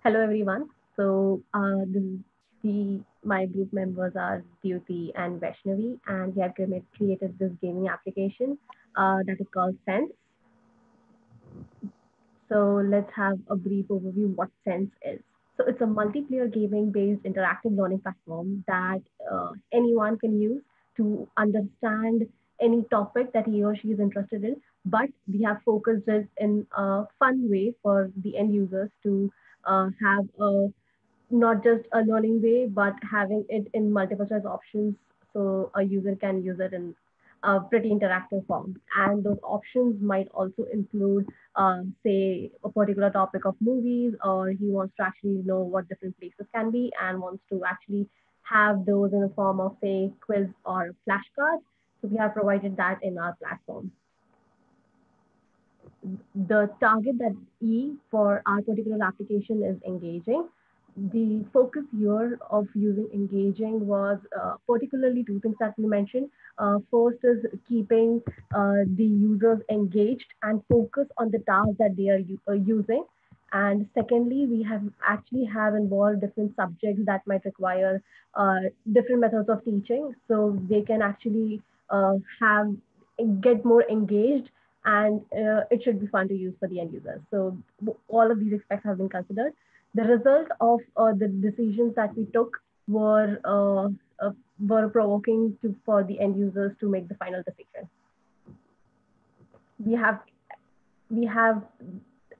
Hello, everyone. This is my group members are Duty and Vaishnavi, and we have created this gaming application that is called Sense. So, let's have a brief overview what Sense is. So, it's a multiplayer gaming based interactive learning platform that anyone can use to understand any topic that he or she is interested in. But we have focused it in a fun way for the end users to have a not just a learning way, but having it in multiple choice options so a user can use it in a pretty interactive form. And those options might also include, say, a particular topic of movies, or he wants to actually know what different places can be and wants to actually have those in the form of, say, quiz or flashcards. So we have provided that in our platform. The target that for our particular application is engaging. The focus here of using engaging was particularly two things that we mentioned. First is keeping the users engaged and focus on the task that they are using. And secondly, we have actually have involved different subjects that might require different methods of teaching, so they can actually have get more engaged, and it should be fun to use for the end users. So all of these aspects have been considered. The result of the decisions that we took were were provoking for the end users to make the final decision. We have we have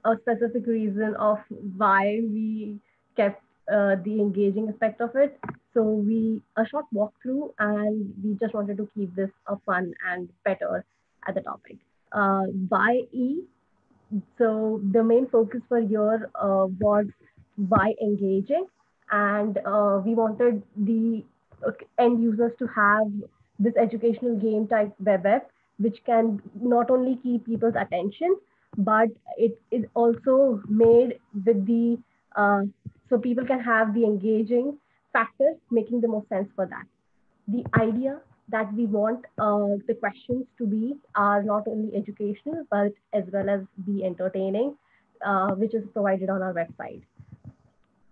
a specific reason of why we kept the engaging aspect of it. So we a short walkthrough, and we just wanted to keep this a fun and better at the topic. Why E? So the main focus for year was by engaging, and we wanted the end users to have this educational game type web app, which can not only keep people's attention, but it is also made with the so people can have the engaging factors, making the most sense for that. The idea that we want the questions to be are not only educational but as well as be entertaining, which is provided on our website.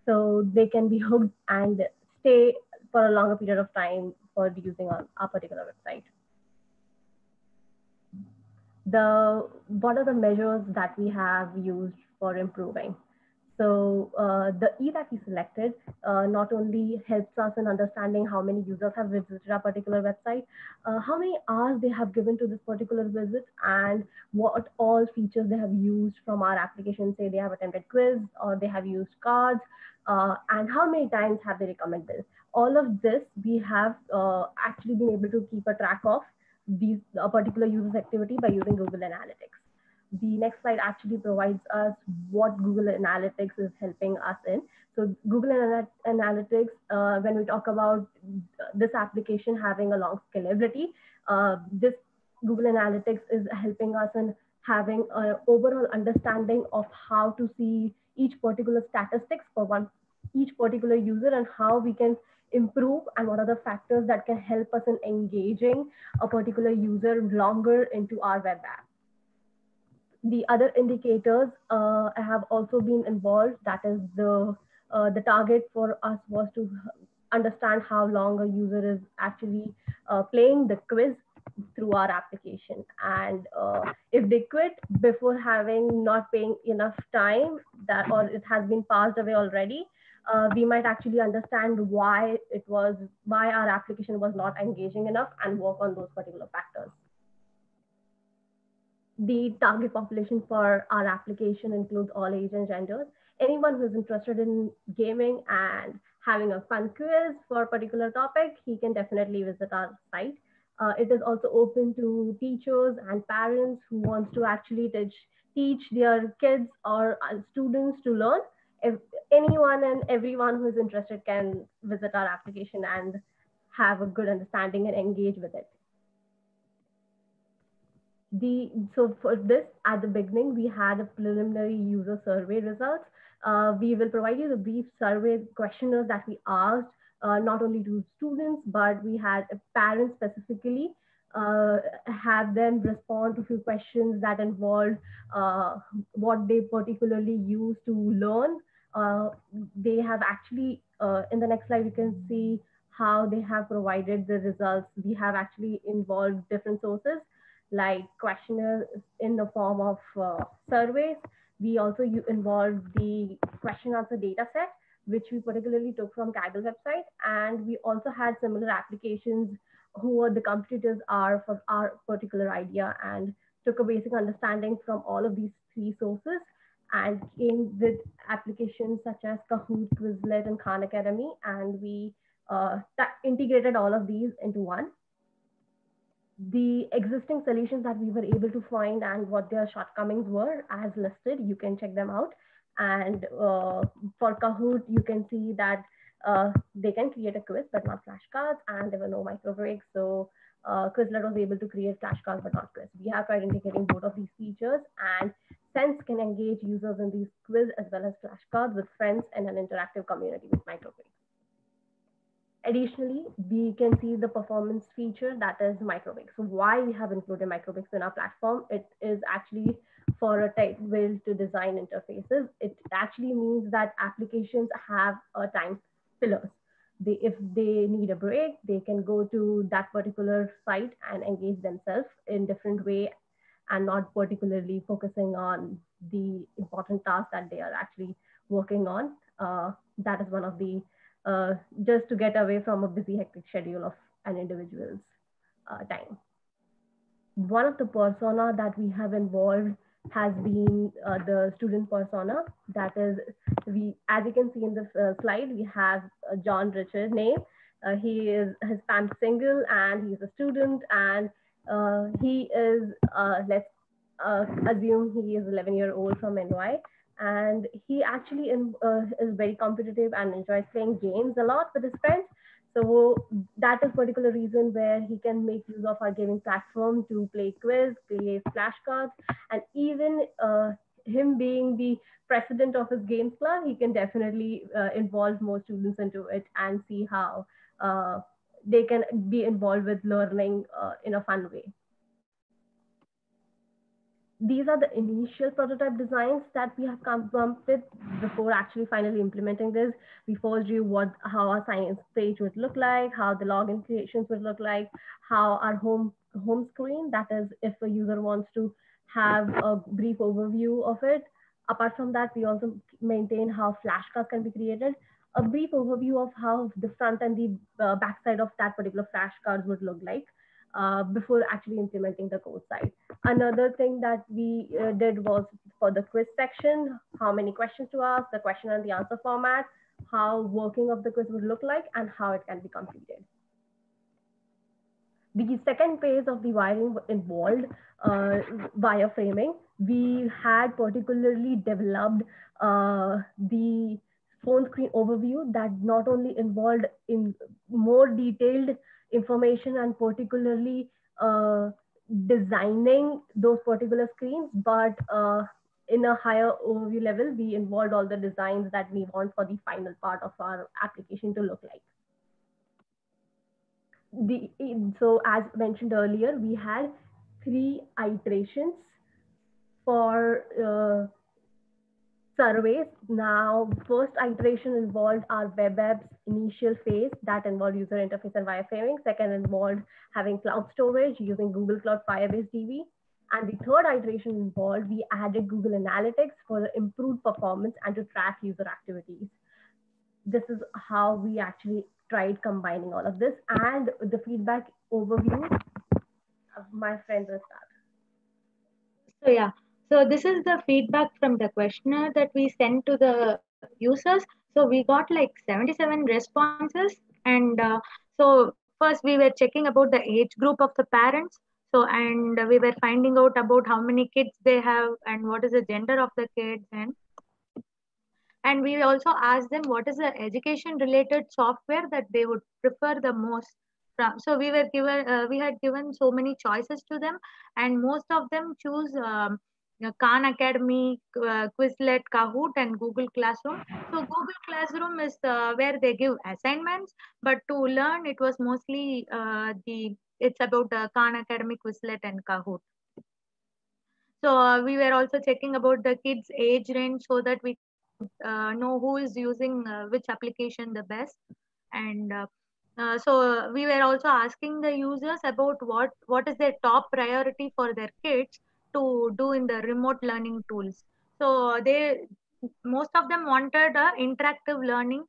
So they can be hooked and stay for a longer period of time for using our particular website. The What are the measures that we have used for improving? So the E that we selected not only helps us in understanding how many users have visited our particular website, how many hours they have given to this particular visit, and what all features they have used from our application. Say they have attempted quiz or they have used cards, and how many times have they recommended. All of this we have actually been able to keep a track of these a particular user's activity by using Google Analytics. The next slide actually provides us what Google Analytics is helping us in. So Google Analytics, when we talk about this application having a long scalability, this Google Analytics is helping us in having an overall understanding of how to see each particular statistics for each particular user, and how we can improve, and what are the factors that can help us in engaging a particular user longer into our web app. The other indicators have also been involved. That is the target for us was to understand how long a user is actually playing the quiz through our application, and if they quit before having not paying enough time, that or it has been passed away already, we might actually understand why our application was not engaging enough and work on those particular factors. The target population for our application includes all age and genders. Anyone who's interested in gaming and having a fun quiz for a particular topic, he can definitely visit our site. It is also open to teachers and parents who wants to actually teach their kids or students to learn. If anyone and everyone who is interested can visit our application and have a good understanding and engage with it. So for this, at the beginning, we had a preliminary user survey results. We will provide you the brief survey questionnaires that we asked, not only to students, but we had parents specifically have them respond to a few questions that involved what they particularly use to learn, They have actually, in the next slide, you can see how they have provided the results. We have actually involved different sources like questionnaires in the form of surveys. We also involved the question answer data set, which we particularly took from Kaggle website. And we also had similar applications who the competitors are for our particular idea, and took a basic understanding from all of these three sources and came with applications such as Kahoot, Quizlet, and Khan Academy. And we integrated all of these into one. The existing solutions that we were able to find and what their shortcomings were as listed, you can check them out. And for Kahoot, you can see that they can create a quiz, but not flashcards, and there were no micro breaks. So Quizlet was able to create flashcards, but not quiz. We have tried integrating both of these features, and Sense can engage users in these quiz as well as flashcards with friends and an interactive community with micro breaks. Additionally, we can see the performance feature that is microbix. So why we have included microbix in our platform? It is actually for a type will to design interfaces. It actually means that applications have a time pillars. If they need a break, they can go to that particular site and engage themselves in different way, and not particularly focusing on the important task that they are actually working on. That is one of the just to get away from a busy, hectic schedule of an individual's time. One of the persona that we have involved has been the student persona. That is, as you can see in the slide, we have John Richard name. He is Hispanic single, and he's a student, and he is, let's assume he is 11-year-old from NY, and he actually is very competitive and enjoys playing games a lot with his friends. So that is particular reason where he can make use of our gaming platform to play quiz, play flashcards, and even him being the president of his games club, he can definitely involve more students into it and see how they can be involved with learning in a fun way. These are the initial prototype designs that we have come up with before actually finally implementing this. We first drew how our science page would look like, how the login creations would look like, how our home screen, that is if a user wants to have a brief overview of it. Apart from that, we also maintain how flashcards can be created, a brief overview of how the front and the back side of that particular flashcards would look like before actually implementing the code side. Another thing that we did was for the quiz section, how many questions to ask, the question and the answer format, how working of the quiz would look like, and how it can be completed. The second phase of the wiring involved wireframing. We had particularly developed the phone screen overview that not only involved in more detailed information and particularly designing those particular screens, but in a higher overview level, we involved all the designs that we want for the final part of our application to look like. So as mentioned earlier, we had 3 iterations for surveys. Now, first iteration involved our web apps initial phase that involved user interface and wireframing. Second involved having cloud storage using Google Cloud Firebase DB. And the third iteration involved, we added Google Analytics for the improved performance and to track user activities. This is how we actually tried combining all of this, and the feedback overview. My friend will start. So yeah, so this is the feedback from the questionnaire that we sent to the users. So we got like 77 responses, and so first we were checking about the age group of the parents. So and we were finding out about how many kids they have and what is the gender of the kids, and we also asked them what is the education related software that they would prefer the most from. So we had given so many choices to them, and most of them choose Khan Academy, Quizlet, Kahoot, and Google Classroom. So Google Classroom is where they give assignments, but to learn it was mostly it's about Khan Academy, Quizlet, and Kahoot. So we were also checking about the kids age range so that we know who is using which application the best. And so we were also asking the users about what is their top priority for their kids to do in the remote learning tools. So they, most of them wanted interactive learning,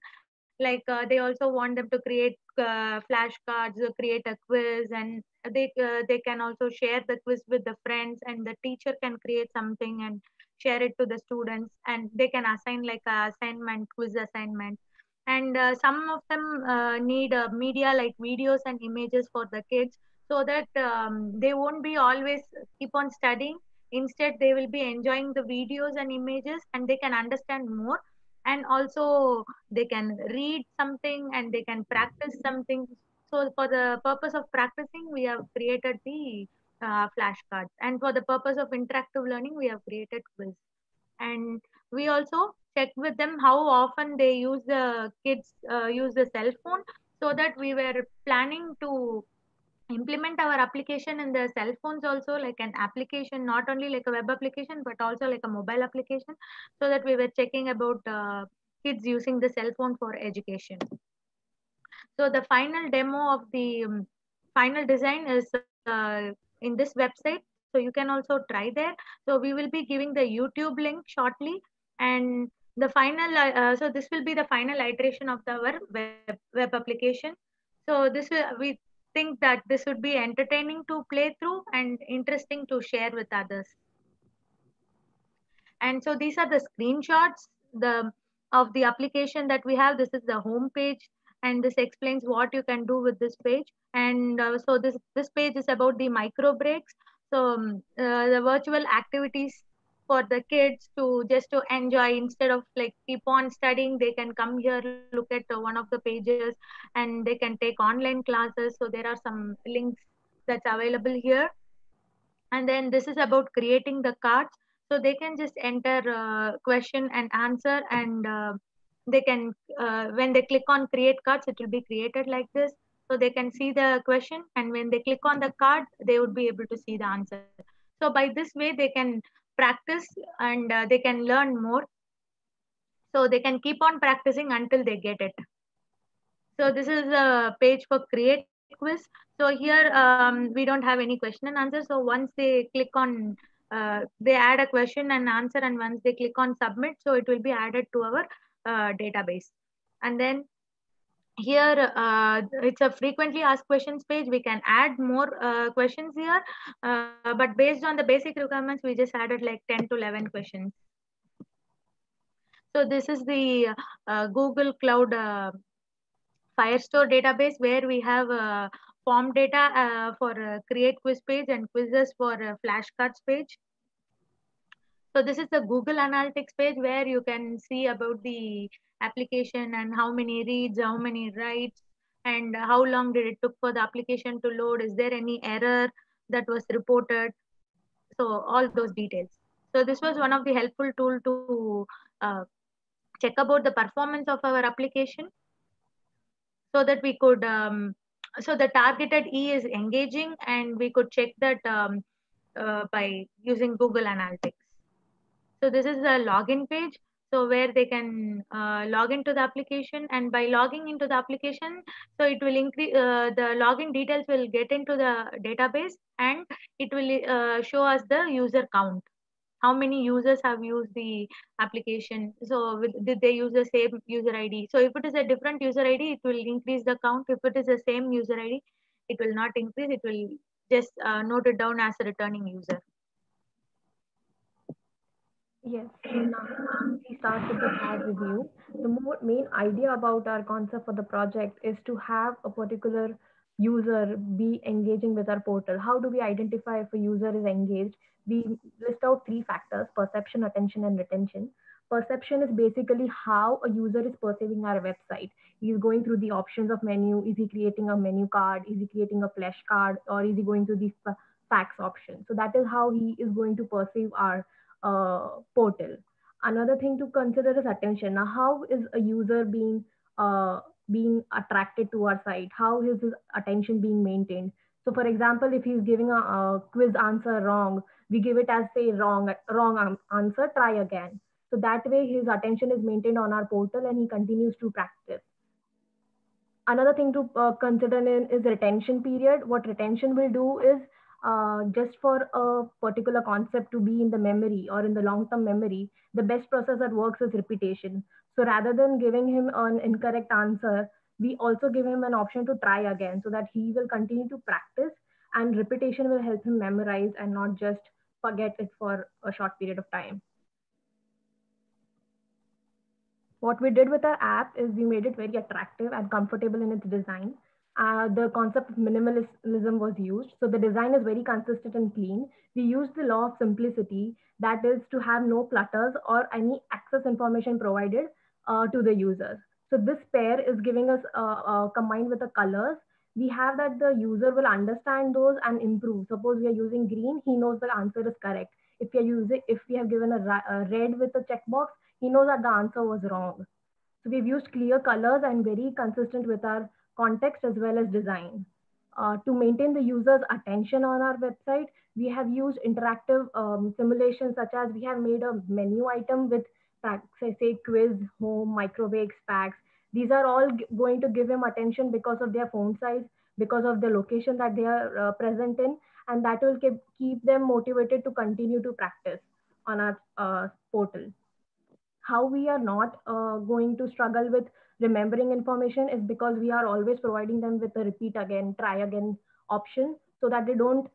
like they also want them to create flashcards, create a quiz, and they can also share the quiz with the friends, and the teacher can create something and share it to the students, and they can assign like a assignment, quiz assignment. And some of them need media like videos and images for the kids, so that they won't be always keep on studying. Instead they will be enjoying the videos and images, and they can understand more, and also they can read something and they can practice something. So for the purpose of practicing, we have created the flashcards, and for the purpose of interactive learning, we have created quiz. And we also check with them how often they use the kids use the cell phone, so that we were planning to implement our application in the cell phones also, like an application, not only like a web application but also like a mobile application, so that we were checking about kids using the cell phone for education. So the final demo of the final design is in this website, so you can also try there. So we will be giving the YouTube link shortly. And the final so this will be the final iteration of our web application. So this will, we think that this would be entertaining to play through and interesting to share with others. And so these are the screenshots the of the application that we have. This is the home page, and this explains what you can do with this page. And so this page is about the micro breaks. So the virtual activities for the kids to just to enjoy, instead of like keep on studying, they can come here, look at one of the pages, and they can take online classes. So there are some links that's available here. And then this is about creating the cards. So they can just enter question and answer, and they can when they click on create cards, it will be created like this. So they can see the question, and when they click on the card, they would be able to see the answer. So by this way they can practice, and they can learn more. So they can keep on practicing until they get it. So this is a page for create quiz. So here we don't have any question and answer. So once they click on they add a question and answer, and once they click on submit, so it will be added to our database. And then here it's a frequently asked questions page. We can add more questions here, but based on the basic requirements, we just added like 10 to 11 questions. So this is the Google Cloud Firestore database, where we have form data for create quiz page and quizzes for flashcards page. So this is the Google Analytics page, where you can see about the application and how many reads, how many writes, and how long did it took for the application to load. Is there any error that was reported? So all those details. So this was one of the helpful tool to check about the performance of our application, so that we could so the targeted E is engaging, and we could check that by using Google Analytics. So this is the login page. So where they can log into the application, and by logging into the application, so it will increase the login details will get into the database, and it will show us the user count, how many users have used the application. So did they use the same user ID? So if it is a different user ID, it will increase the count. If it is the same user ID, it will not increase. It will just note it down as a returning user. Yes, so now we start with the CAD review. The main idea about our concept for the project is to have a particular user be engaging with our portal. How do we identify if a user is engaged? We list out three factors: perception, attention, and retention. Perception is basically how a user is perceiving our website. He's going through the options of menu. Is he creating a menu card? Is he creating a flash card? Or is he going to the fax option? So that is how he is going to perceive our portal. Another thing to consider is attention. Now, how is a user being attracted to our site? How is his attention being maintained? So, for example, if he's giving a quiz answer wrong, we give it as say wrong answer, try again. So that way his attention is maintained on our portal and he continues to practice. Another thing to consider is retention period. What retention will do is just for a particular concept to be in the memory or in the long-term memory, the best process that works is repetition. So rather than giving him an incorrect answer, we also give him an option to try again so that he will continue to practice, and repetition will help him memorize and not just forget it for a short period of time. What we did with our app is we made it very attractive and comfortable in its design. The concept of minimalism was used. So the design is very consistent and clean. We used the law of simplicity, that is to have no clutters or any access information provided to the users. So this pair is giving us combined with the colors. We have that the user will understand those and improve. Suppose we are using green, he knows the answer is correct. If we have given a red with a checkbox, he knows that the answer was wrong. So we've used clear colors and very consistent with our context as well as design. To maintain the user's attention on our website, we have used interactive simulations, such as we have made a menu item with say quiz, home, microwaves, packs. These are all going to give him attention because of their phone size, because of the location that they are present in, and that will keep them motivated to continue to practice on our portal. How we are not going to struggle with remembering information is because we are always providing them with a repeat again, try again option, so that they don't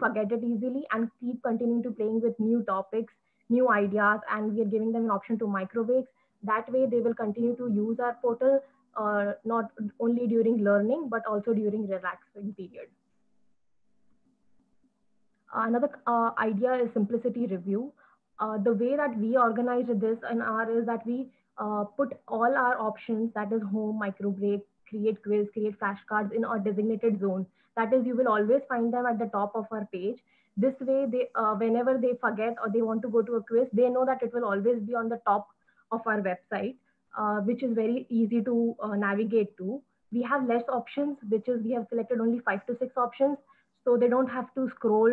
forget it easily and keep continuing to playing with new topics, new ideas, and we are giving them an option to microwaves. That way they will continue to use our portal not only during learning but also during relaxing period. Another idea is simplicity review. The way that we organized this in R is that we put all our options, that is home, micro break, create quiz, create flashcards, in our designated zone. That is, you will always find them at the top of our page. This way, whenever they forget or they want to go to a quiz, they know that it will always be on the top of our website, which is very easy to navigate to. We have less options, which is we have selected only 5 to 6 options, so they don't have to scroll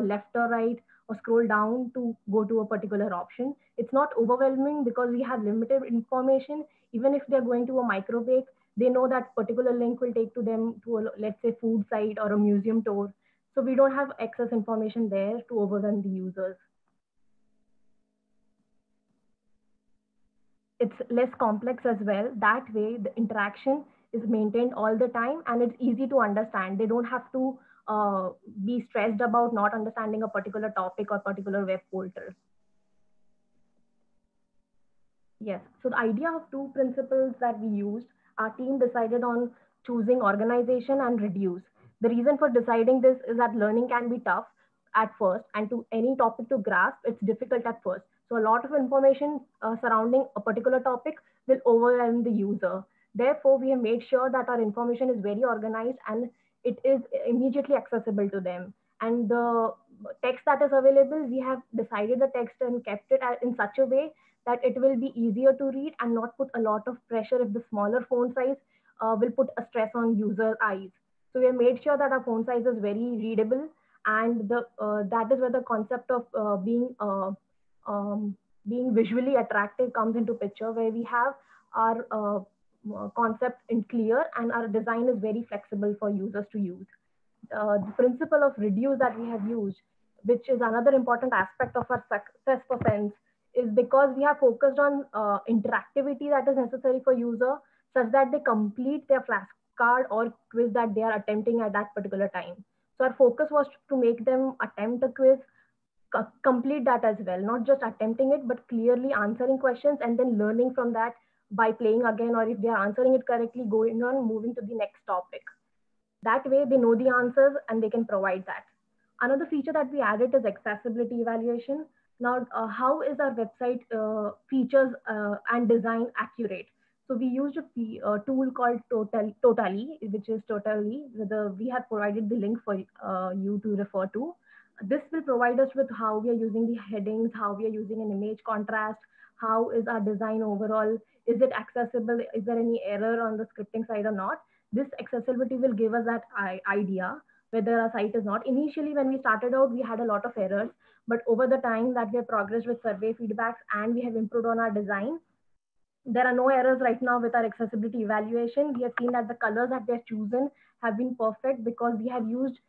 left or right or scroll down to go to a particular option. It's not overwhelming because we have limited information. Even if they're going to a microbake, they know that particular link will take to them to a, let's say, food site or a museum tour. So we don't have excess information there to overwhelm the users. It's less complex as well. That way, the interaction is maintained all the time and it's easy to understand. They don't have to be stressed about not understanding a particular topic or particular web portal. Yes, so the idea of two principles that we used, our team decided on choosing organization and reduce. The reason for deciding this is that learning can be tough at first, and to any topic to grasp, it's difficult at first. So a lot of information surrounding a particular topic will overwhelm the user. Therefore, we have made sure that our information is very organized and it is immediately accessible to them. And the text that is available, we have decided the text and kept it in such a way that it will be easier to read and not put a lot of pressure if the smaller font size will put a stress on user eyes. So we have made sure that our font size is very readable, and that is where the concept of being visually attractive comes into picture, where we have our concept in clear and our design is very flexible for users to use. The principle of reduce that we have used, which is another important aspect of our success for Sense, is because we have focused on interactivity that is necessary for user, such that they complete their flashcard or quiz that they are attempting at that particular time. So our focus was to make them attempt a quiz, complete that as well, not just attempting it, but clearly answering questions and then learning from that by playing again, or if they are answering it correctly, going on, moving to the next topic. That way they know the answers and they can provide that. Another feature that we added is accessibility evaluation. Now, how is our website features and design accurate? So we used a tool called Totally, which is Totally. We have provided the link for you to refer to. This will provide us with how we are using the headings, how we are using an image contrast, how is our design overall, is it accessible, is there any error on the scripting side or not. This accessibility will give us that idea whether our site is not. Initially, when we started out, we had a lot of errors, But over the time that we have progressed with survey feedbacks and we have improved on our design, there are no errors right now with our accessibility evaluation. We have seen that the colors that we have chosen have been perfect because we have used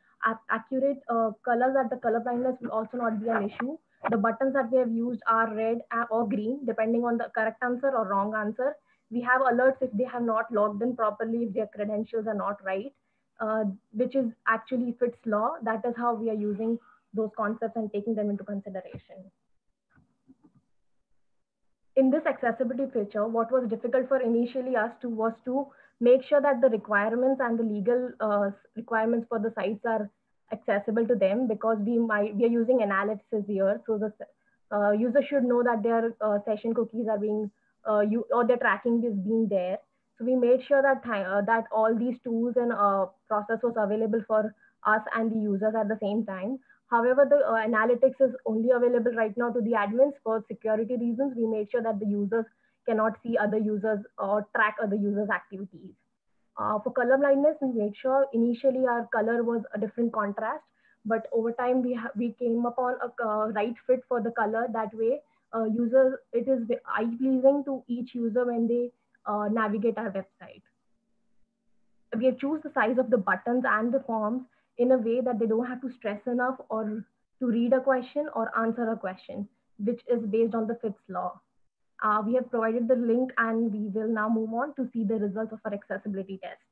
accurate colors, that the color blindness will also not be an issue. The buttons that we have used are red or green, depending on the correct answer or wrong answer. We have alerts if they have not logged in properly, if their credentials are not right, which is actually fits law. That is how we are using those concepts and taking them into consideration. In this accessibility feature, what was difficult for initially us to was to make sure that the requirements and the legal requirements for the sites are accessible to them, because we are using analysis here. So the user should know that their session cookies are being or their tracking is being there. So we made sure that that all these tools and process was available for us and the users at the same time. However, the analytics is only available right now to the admins for security reasons. We made sure that the users cannot see other users or track other users' activities. For color blindness, we made sure initially our color was a different contrast, but over time we came upon a right fit for the color. That way, users, it is eye pleasing to each user when they navigate our website. We have choose the size of the buttons and the forms in a way that they don't have to stress enough or to read a question or answer a question, which is based on the Fitts law. We have provided the link and we will now move on to see the results of our accessibility test.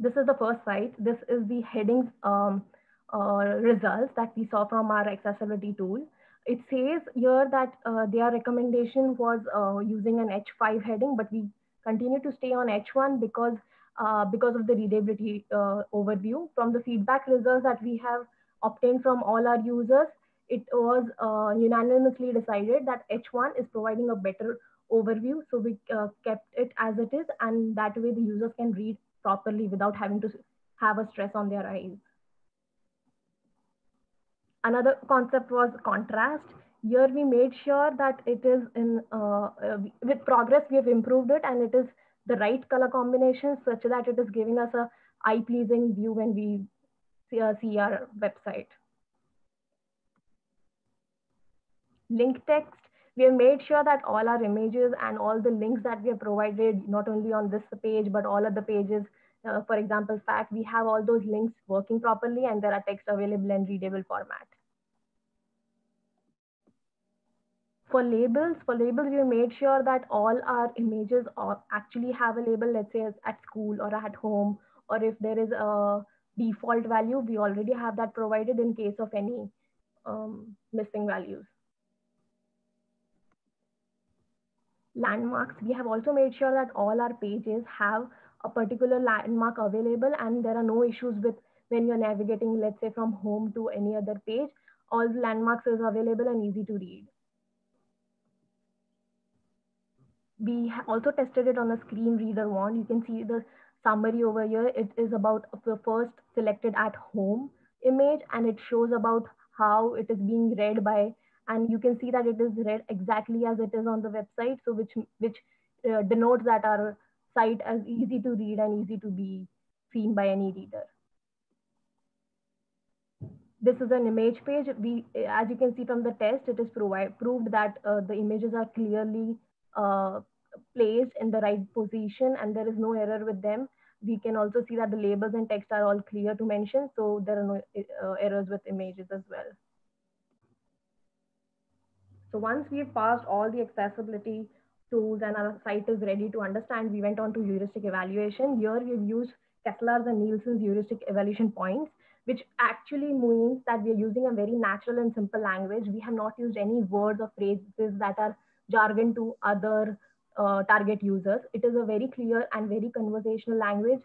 This is the first site. This is the headings results that we saw from our accessibility tool. It says here that their recommendation was using an H5 heading, but we continue to stay on H1 because of the readability overview. From the feedback results that we have obtained from all our users, it was unanimously decided that H1 is providing a better overview. So we kept it as it is, and that way the users can read properly without having to have a stress on their eyes. Another concept was contrast. Here we made sure that it is with progress, we have improved it and it is the right color combination such that it is giving us a eye-pleasing view when we see our website. Link text, we have made sure that all our images and all the links that we have provided, not only on this page, but all of the pages, for example, fact, we have all those links working properly and there are text available in readable format. For labels, we made sure that all our images actually have a label, let's say at school or at home, or if there is a default value, we already have that provided in case of any missing values. Landmarks, we have also made sure that all our pages have a particular landmark available and there are no issues with when you're navigating, let's say from home to any other page, all the landmarks is available and easy to read. We also tested it on a screen reader one. You can see the summary over here. It is about the first selected at home image and it shows about how it is being read by, and you can see that it is read exactly as it is on the website. So which denotes that our site as easy to read and easy to be seen by any reader. This is an image page. As you can see from the test, it is proved that the images are clearly placed in the right position and there is no error with them. We can also see that the labels and text are all clear to mention, so there are no errors with images as well. So once we've passed all the accessibility tools and our site is ready to understand, we went on to heuristic evaluation. Here we've used Kessler's and Nielsen's heuristic evaluation points, which actually means that we're using a very natural and simple language. We have not used any words or phrases that are jargon to other target users. It is a very clear and very conversational language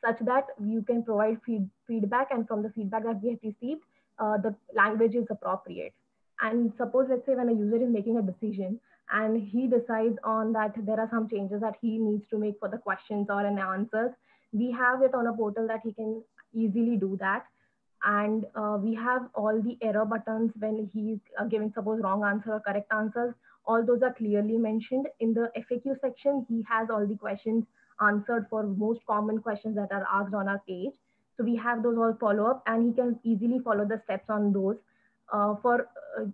such that you can provide feedback, and from the feedback that we have received, the language is appropriate. And suppose, let's say when a user is making a decision and he decides on that there are some changes that he needs to make for the questions or an answers, we have it on a portal that he can easily do that. And we have all the error buttons when he's giving suppose wrong answer or correct answers. All those are clearly mentioned. In the FAQ section, he has all the questions answered for most common questions that are asked on our page. So So we have those all follow up, and he can easily follow the steps on those. For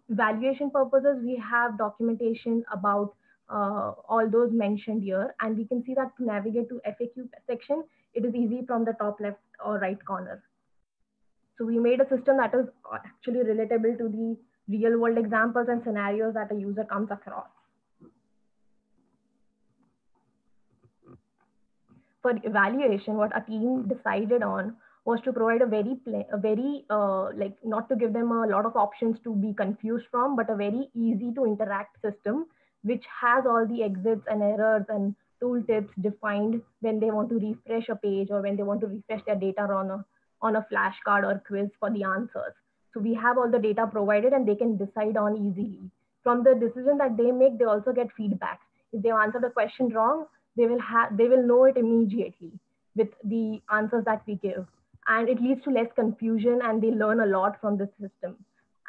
evaluation purposes, we have documentation about all those mentioned here, and we can see that to navigate to FAQ section, it is easy from the top left or right corner. So we made a system that is actually relatable to the real world examples and scenarios that a user comes across. For evaluation, what our team decided on was to provide a very like, not to give them a lot of options to be confused from, but a very easy to interact system, which has all the exits and errors and tooltips defined when they want to refresh a page or when they want to refresh their data on a flashcard or quiz for the answers. So we have all the data provided, and they can decide on easily. From the decision that they make, they also get feedback. If they answer the question wrong, they will know it immediately with the answers that we give, and it leads to less confusion, and they learn a lot from this system.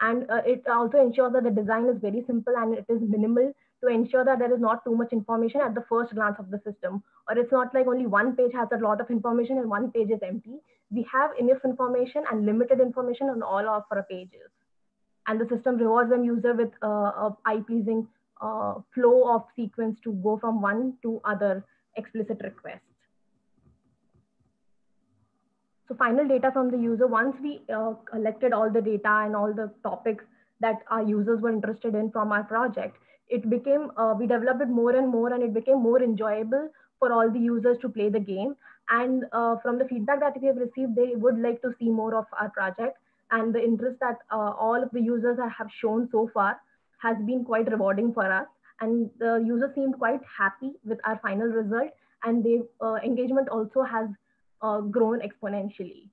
And it also ensures that the design is very simple and it is minimal, to ensure that there is not too much information at the first glance of the system, or it's not like only one page has a lot of information and one page is empty. We have enough information and limited information on all of our pages, and the system rewards them user with a eye-pleasing flow of sequence to go from one to other explicit requests. So final data from the user, once we collected all the data and all the topics that our users were interested in from our project, it became, we developed it more and more, and it became more enjoyable for all the users to play the game. And from the feedback that we have received, they would like to see more of our project, and the interest that all of the users have shown so far has been quite rewarding for us. And the users seemed quite happy with our final result, and the engagement also has grown exponentially.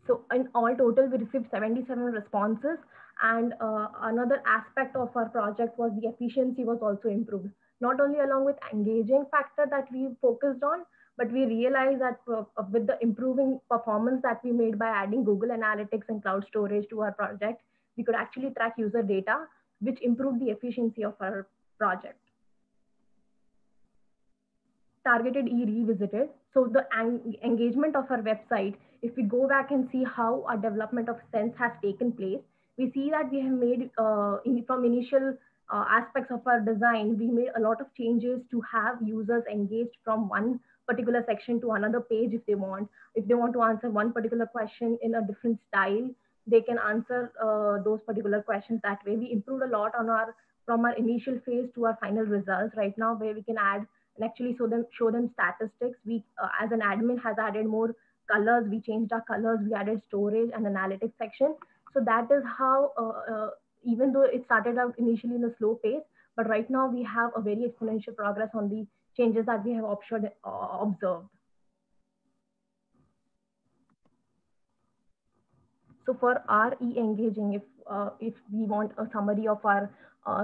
So in all total, we received 77 responses. And another aspect of our project was the efficiency was also improved, not only along with engaging factor that we focused on, but we realized that with the improving performance that we made by adding Google Analytics and cloud storage to our project, we could actually track user data, which improved the efficiency of our project. Targeted e-revisited. So the engagement of our website, if we go back and see how our development of Sense has taken place, we see that we have made, from initial aspects of our design, we made a lot of changes to have users engaged from one particular section to another page if they want. If they want to answer one particular question in a different style, they can answer those particular questions that way. We improved a lot on from our initial phase to our final results right now, where we can add and actually show them statistics. We, as an admin, has added more colors. We changed our colors. We added storage and analytics section. So that is how, even though it started out initially in a slow pace, but right now we have a very exponential progress on the changes that we have observed. So for our e-engaging, if we want a summary of our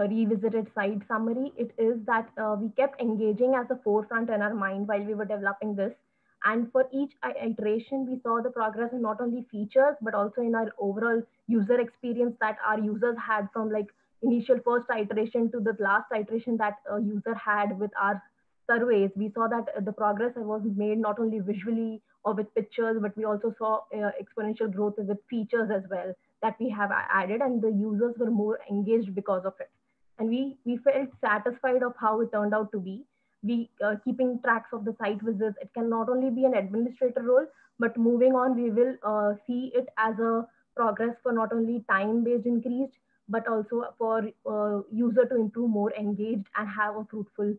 revisited site summary, it is that we kept engaging as a forefront in our mind while we were developing this. And for each iteration, we saw the progress in not only features, but also in our overall user experience that our users had, from like initial first iteration to the last iteration that a user had with our surveys. We saw that the progress was made not only visually or with pictures, but we also saw exponential growth with features as well that we have added, and the users were more engaged because of it. And we felt satisfied of how it turned out to be. We keeping tracks of the site visits. It can not only be an administrator role, but moving on, we will see it as a progress for not only time-based increased, but also for user to improve more engaged and have a fruitful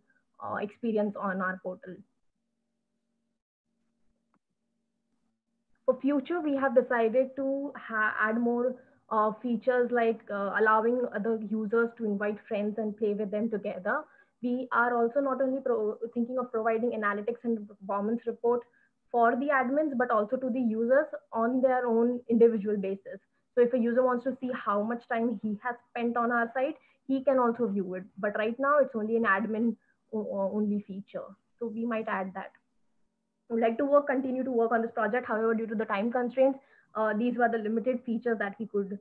experience on our portal. For future, we have decided to add more features like allowing other users to invite friends and play with them together. We are also not only thinking of providing analytics and performance report for the admins, but also to the users on their own individual basis. So if a user wants to see how much time he has spent on our site, he can also view it. But right now, it's only an admin only feature. So we might add that. Would like to continue to work on this project. However, due to the time constraints, these were the limited features that we could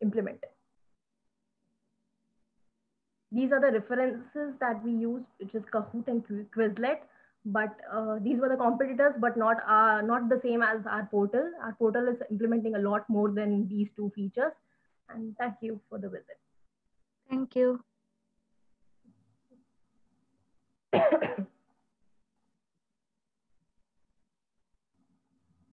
implement. These are the references that we use, which is Kahoot and Quizlet. But these were the competitors, but not the same as our portal. Our portal is implementing a lot more than these two features. And thank you for the visit. Thank you.